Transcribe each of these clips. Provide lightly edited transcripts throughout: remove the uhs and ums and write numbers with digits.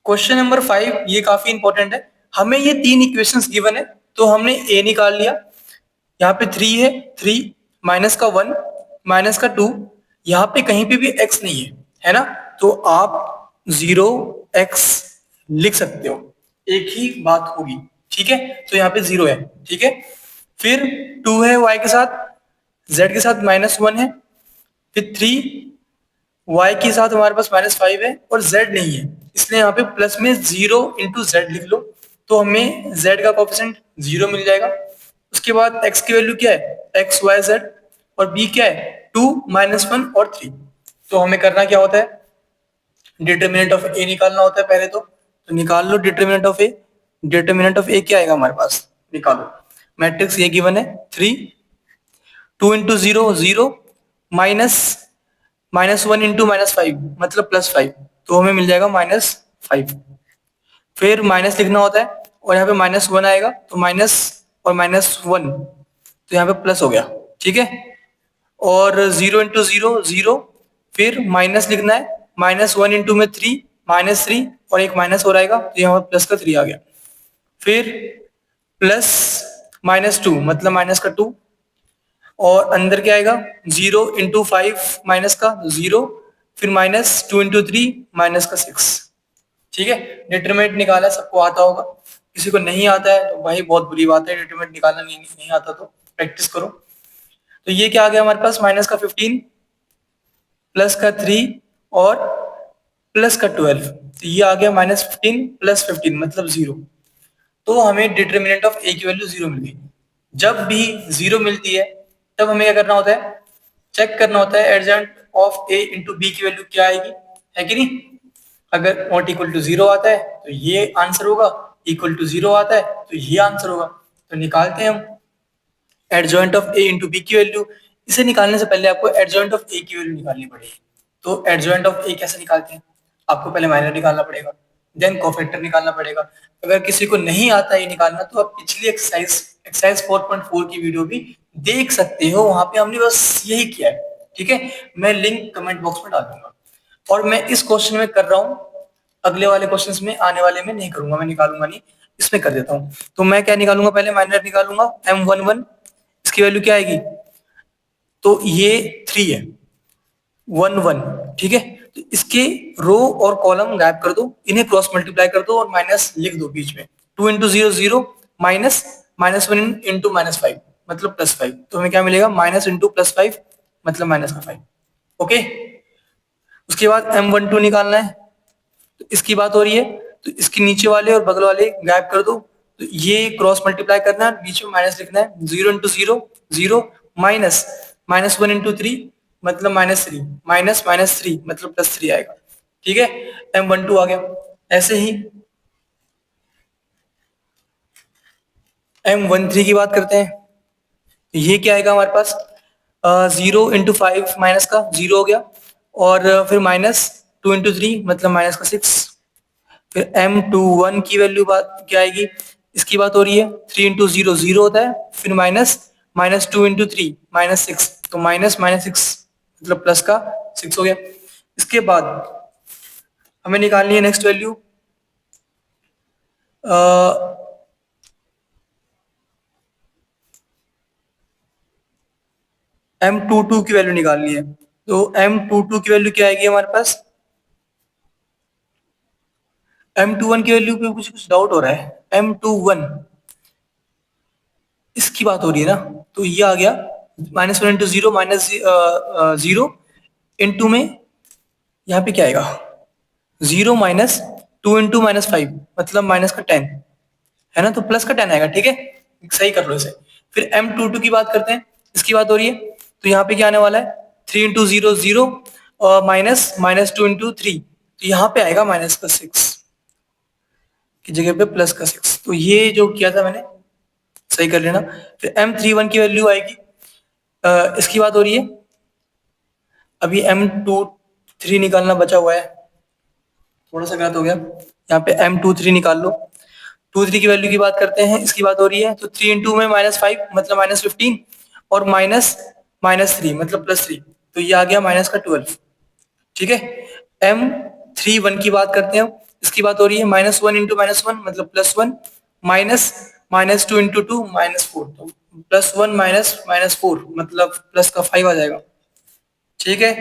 Question number 5 ये काफी important है। हमें ये तीन इक्वेशंस गिवन है, तो हमने ए निकाल लिया। यहाँ पे 3 है, 3 माइनस का 1 माइनस का 2, यहाँ पे कहीं पे भी x नहीं है ना? तो आप 0x लिख सकते हो, एक ही बात होगी, ठीक है? तो यहाँ पे 0 है, ठीक है। फिर 2 है y के साथ, z के साथ -1 है, फिर 3 y के साथ हमारे पास -5 है और z नहीं है, इसलिए यहाँ पे प्लस में 0 इंटू जेड लिख लो, तो हमें z का कोफिशिएंट 0 मिल जाएगा। उसके बाद x की वैल्यू क्या है, x y z, और b क्या है 2 -1 और 3। तो हमें करना क्या होता है, डिटर्मिनेंट ऑफ a निकालना होता है पहले तो निकाल लो determinant of a। Determinant of a क्या आएगा हमारे पास, निकालो। मैट्रिक्स ये गिवन है 3, 2 इंटू 0 0, माइनस -1 इंटू -5 मतलब +5, तो हमें मिल जाएगा -5। फिर माइनस लिखना होता है और यहाँ पे -1 आएगा, तो माइनस और -1, तो यहाँ पे प्लस हो गया, ठीक है। और 0 इंटू 0 0, फिर माइनस लिखना है, -1 इंटू में 3 -3, और एक माइनस और आएगा, तो यहाँ पर प्लस का 3 आ गया। फिर प्लस -2 मतलब माइनस का 2, और अंदर क्या आएगा 0 इंटू 5 माइनस का 0, फिर -2 इंटू 3 माइनस का 6, ठीक है। डिटरमिनेंट निकाला, सबको आता होगा। किसी को नहीं आता है तो भाई बहुत बुरी बात है, डिटरमिनेंट निकालना नहीं आता तो प्रैक्टिस करो। तो ये क्या आ गया हमारे पास, माइनस का 15 प्लस का 3 और प्लस का 12, तो ये आ गया -15 प्लस 15 मतलब 0। तो हमें डिटरमिनेंट ऑफ ए की वैल्यू 0 मिल गई। जब भी 0 मिलती है तब हमें क्या करना होता है, चेक करना होता है adjoint of A into B की वैल्यू क्या आएगी, है कि नहीं। अगर नॉट इक्वल टू 0 आता है तो ये आंसर होगा, इक्वल टू 0 आता है तो ये आंसर होगा। तो निकालते हैं हम adjoint of A into B की वैल्यू। इसे निकालने से पहले आपको एडजॉइंट ऑफ ए की वैल्यू निकालनी पड़ेगी। तो एडजॉइंट ऑफ ए कैसे निकालते हैं, आपको पहले माइनर निकालना पड़ेगा, देन कोफैक्टर निकालना पड़ेगा। अगर किसी को नहीं आता ये निकालना तो आप पिछली एक्सरसाइज 4.4 की वीडियो भी देख सकते हो, वहां पे हमने बस यही किया है, ठीक है। मैं लिंक कमेंट बॉक्स में डाल दूंगा। और मैं इस क्वेश्चन में कर रहा हूँ, अगले वाले क्वेश्चंस में आने वाले में नहीं करूंगा, मैं निकालूंगा नहीं, इसमें कर देता हूँ। तो मैं क्या निकालूंगा, पहले माइनर निकालूंगा M11, इसकी वैल्यू क्या आएगी, तो ये 3 है 1 1, ठीक है। तो इसके रो और कॉलम गायब कर दो, इन्हें क्रॉस मल्टीप्लाई कर दो और माइनस लिख दो बीच में। 2 इंटू 0 0, माइनस -1 इंटू -5 मतलब +5, तो हमें क्या मिलेगा, माइनस इंटू +5 मतलब -5, ओके। उसके बाद M12 निकालना है, तो इसकी बात हो रही है, तो इसके नीचे वाले और बगल वाले गायब कर दो, तो ये क्रॉस मल्टीप्लाई करना है, बीच में माइनस लिखना है। 0 इंटू 0 0, माइनस -1 इंटू 3 मतलब -3, माइनस -3 मतलब +3 आएगा, ठीक है। M12 आ गया। ऐसे ही M13 की बात करते हैं, तो ये क्या आएगा हमारे पास, 0 इंटू 5 माइनस का 0 हो गया, और फिर -2 इंटू 3 मतलब माइनस का 6। फिर M21 की वैल्यू बात क्या आएगी, इसकी बात हो रही है, 3 इंटू 0 0 होता है, फिर -2 इंटू 3 -6, तो -6 मतलब प्लस का 6 हो गया। इसके बाद हमें निकालनी है नेक्स्ट वैल्यू, M22 की वैल्यू निकालनी है। तो M22 की वैल्यू क्या आएगी हमारे पास, M21 की वैल्यू पे कुछ डाउट हो रहा है। M21 इसकी बात हो रही है ना, तो ये आ गया -1 इंटू 0 -0 इंटू में यहाँ पे क्या आएगा, 0 -2 इंटू -5 मतलब माइनस का 10 है ना, तो प्लस का 10 आएगा, ठीक है। सही कर लो इसे। फिर M22 की बात करते हैं, इसकी बात हो रही है, तो यहाँ पे क्या आने वाला है, 3 इंटू 0 0, और -2 इंटू 3, तो यहाँ पे आएगा माइनस का 6 की जगह पे प्लस का 6। तो ये जो किया था मैंने सही कर लेना। फिर M31 की वैल्यू आएगी, इसकी बात हो रही है, अभी M23 निकालना बचा हुआ है, थोड़ा सा गलत हो गया, यहाँ पे M23 निकाल लो। 23 की वैल्यू की बात करते हैं, इसकी बात हो रही है, तो 3 इंटू में -5 मतलब -15, और -3 मतलब +3, तो ये आ गया -12, ठीक है। 1 की बात करते हैं, इसकी बात हो रही है -1 इंटू -1 मतलब +1 माइनस -2 इंटू 2 -4, तो +1 माइनस 4 मतलब प्लस का 5 आ जाएगा। ठीक है,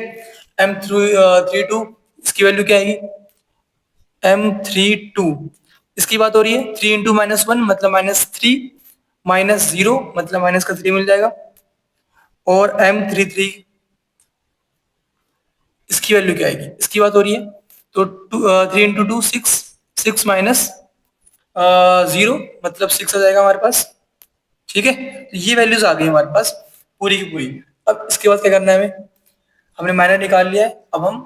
M32 इसकी वैल्यू क्या आएगी, M32 इसकी बात हो रही है 3 इंटू -1 मतलब -3 -0 मतलब माइनस का 3 मिल जाएगा, और M33 इसकी वैल्यू क्या आएगी, इसकी बात हो रही है तो 3 इंटू 2 6 6 माइनस 0 मतलब 6 आ जाएगा हमारे पास। ठीक है, तो ये वैल्यूज आ गई हमारे पास पूरी की पूरी। अब इसके बाद क्या करना है हमें, हमने माइनर निकाल लिया है, अब हम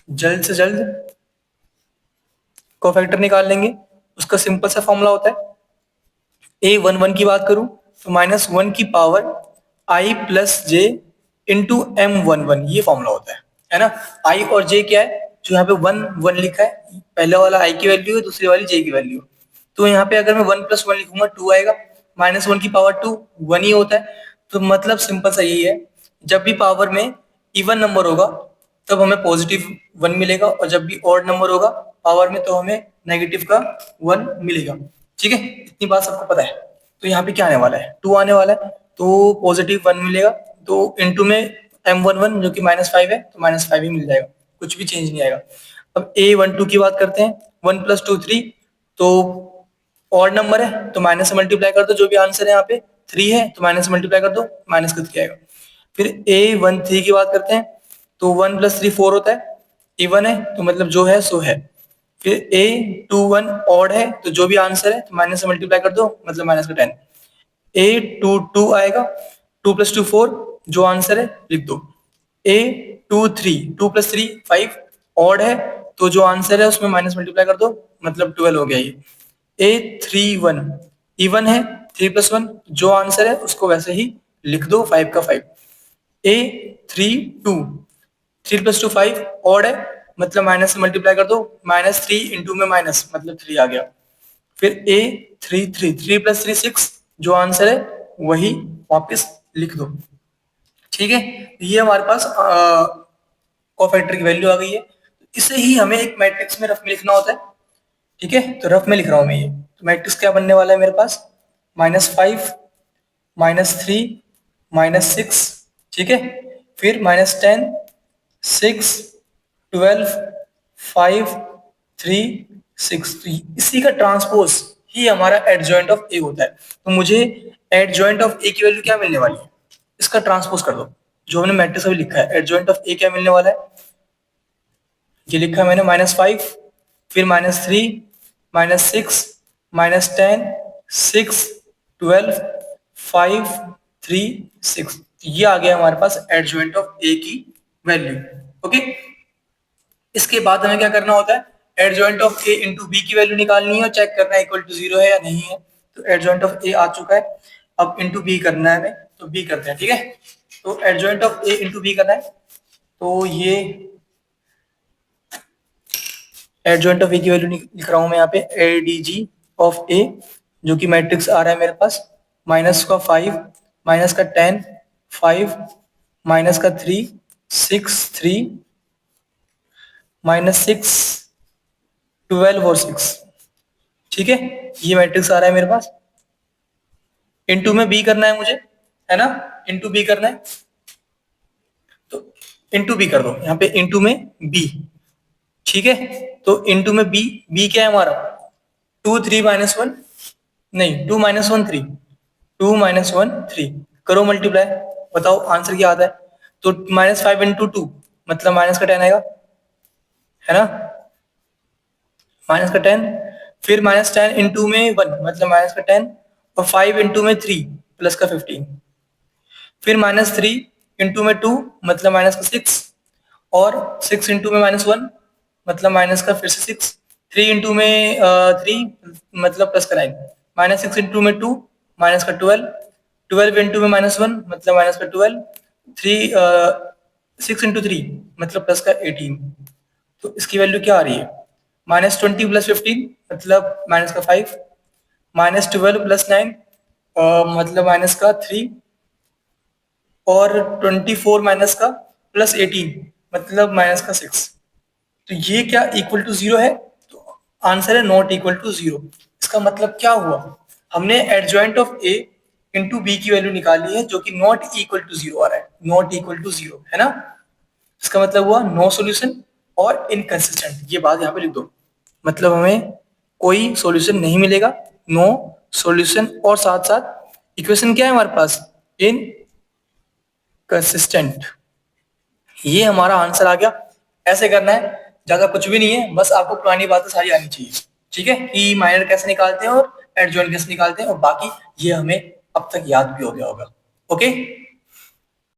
जल्द से जल्द कोफैक्टर निकाल लेंगे। उसका सिंपल सा फॉर्मूला होता है A11 की बात करूं तो -1 की power I plus J into M11, ये फॉर्मूला होता है ना। I और J क्या है, जो यहाँ पे 1 लिखा है, पहले वाला I की वैल्यू है, दूसरी वाली J की वैल्यू है। तो यहाँ पे अगर मैं 1 + 1 लिखूंगा 2 आएगा, -1 की पावर 2 1 ही होता है। तो मतलब सिंपल सा यही है, जब भी पावर में इवन नंबर होगा तब हमें पॉजिटिव 1 मिलेगा, और जब भी ऑड नंबर होगा पावर में तो हमें नेगेटिव का 1 मिलेगा। ठीक है, इतनी बात सबको पता है। तो यहाँ पे क्या आने वाला है, 2 आने वाला है, तो पॉजिटिव 1 मिलेगा, तो इनटू में M11 जो कि -5 है, तो -5 ही मिल जाएगा, कुछ भी चेंज नहीं आएगा। अब A12 की बात करते हैं, 1 + 2 3, तो ऑड नंबर है तो माइनस से मल्टीप्लाई कर दो, जो भी आंसर है यहाँ पे 3 है तो माइनस से मल्टीप्लाई कर दो, माइनस का 3 आएगा। फिर A13 की बात करते हैं, तो 1 + 3 4 होता है, इवन है तो मतलब जो है सो है। फिर A21 ऑड है तो जो भी आंसर है तो माइनस से मल्टीप्लाई कर दो, मतलब माइनस का 10। A22 आएगा, 2 + 2 4, जो आंसर है लिख दो। A23 2 + 3 5 ऑड है तो जो आंसर है उसमें माइनस मल्टीप्लाई कर दो, मतलब 12 हो गया ये। A31 इवन है, 3 + 1, जो आंसर है उसको वैसे ही लिख दो, 5 का 5। A32 3 + 2 5 ऑड है, मतलब माइनस से मल्टीप्लाई कर दो, -3 इंटू में माइनस मतलब 3 आ गया। फिर A33 3 + 3 6, जो आंसर है वही वापस लिख दो। ठीक है, ये हमारे पास कोफैक्टर की वैल्यू आ गई है। इसे ही हमें एक मैट्रिक्स में रफ में लिखना होता है। ठीक है, तो रफ में लिख रहा हूं मैं ये, तो मैट्रिक्स क्या बनने वाला है मेरे पास, -5 -3 -6। ठीक है, फिर -10 6 12 5 3 6, तो इसी का ट्रांसपोज ही हमारा एडजॉइंट ऑफ ए होता है। तो मुझे एडजॉइंट ऑफ ए की वैल्यू क्या मिलने वाली है, इसका ट्रांसपोज कर दो, जो हमने मैट्रिक्स अभी लिखा है एडजॉइंट ऑफ ए क्या मिलने वाला है, ये लिखा है मैंने -5, फिर -3 -6 -10 6 12 5 3 6, ये आ गया हमारे पास एडजॉइंट ऑफ ए की वैल्यू। ओके, इसके बाद हमें क्या करना होता है, adjoint of A into B की वैल्यू निकालनी है और चेक करना है इक्वल टू 0 है या नहीं है। तो एडजॉइंट ऑफ ए आ चुका है, अब इंटू बी करना है हमें, तो बी करते हैं। ठीक है, तो adjoint of A into B करना है, तो ये एडजॉइंट ऑफ ए की वैल्यू लिख रहा हूं मैं यहाँ पे, एडीजी ऑफ ए, जो कि मैट्रिक्स आ रहा है मेरे पास, माइनस का 5 माइनस का 10 5 माइनस का 3 6 3 -6 12 और 6। ठीक है, ये मैट्रिक्स आ रहा है मेरे पास। इनटू में बी करना है मुझे, है ना, इनटू बी करना है, तो इनटू बी कर दो यहाँ पे, इनटू में बी। ठीक है, तो इनटू में बी, बी क्या है हमारा 2 3 -1, नहीं 2 -1 3, 2 -1 3, करो मल्टीप्लाई, बताओ आंसर क्या आता है। तो -5 इंटू 2 मतलब माइनस का 10 आएगा, है ना, माइनस का 10, फिर -10 इंटू में 1 मतलब माइनस का 10, और 5 इंटू में 3 प्लस का 15, फिर -3 इंटू में 2 मतलब माइनस का 6, और 6 इंटू में -1 मतलब माइनस का फिर से 6, 3 इंटू में 3 मतलब प्लस का 9, -6 इंटू में 2 माइनस का 12, 12 इंटू में -1 मतलब माइनस का 12, 3 6 इंटू 3 मतलब प्लस का 18। तो इसकी वैल्यू क्या आ रही है, -20 + 15 मतलब माइनस का 5, -12 + 9 मतलब माइनस का 3, और 24 माइनस का +18 मतलब माइनस का 6। तो ये क्या इक्वल टू 0 है, तो आंसर है नॉट इक्वल टू 0। इसका मतलब क्या हुआ, हमने adjoint of A into B की वैल्यू निकाली है जो कि नॉट इक्वल टू 0 आ रहा है, नॉट इक्वल टू 0 है ना। इसका मतलब हुआ नो सॉल्यूशन और इनकंसिस्टेंट, ये बात यहाँ पे लिख दो। मतलब हमें कोई सॉल्यूशन नहीं मिलेगा, नो सॉल्यूशन, और साथ साथ इक्वेशन क्या है हमारे पास, इनकंसिस्टेंट। ये हमारा आंसर आ गया। ऐसे करना है, ज्यादा कुछ भी नहीं है, बस आपको पुरानी बातें सारी आनी चाहिए, ठीक है, कि माइनर कैसे निकालते हैं और एडजॉइंट कैसे निकालते हैं, और बाकी ये हमें अब तक याद भी हो गया होगा। ओके।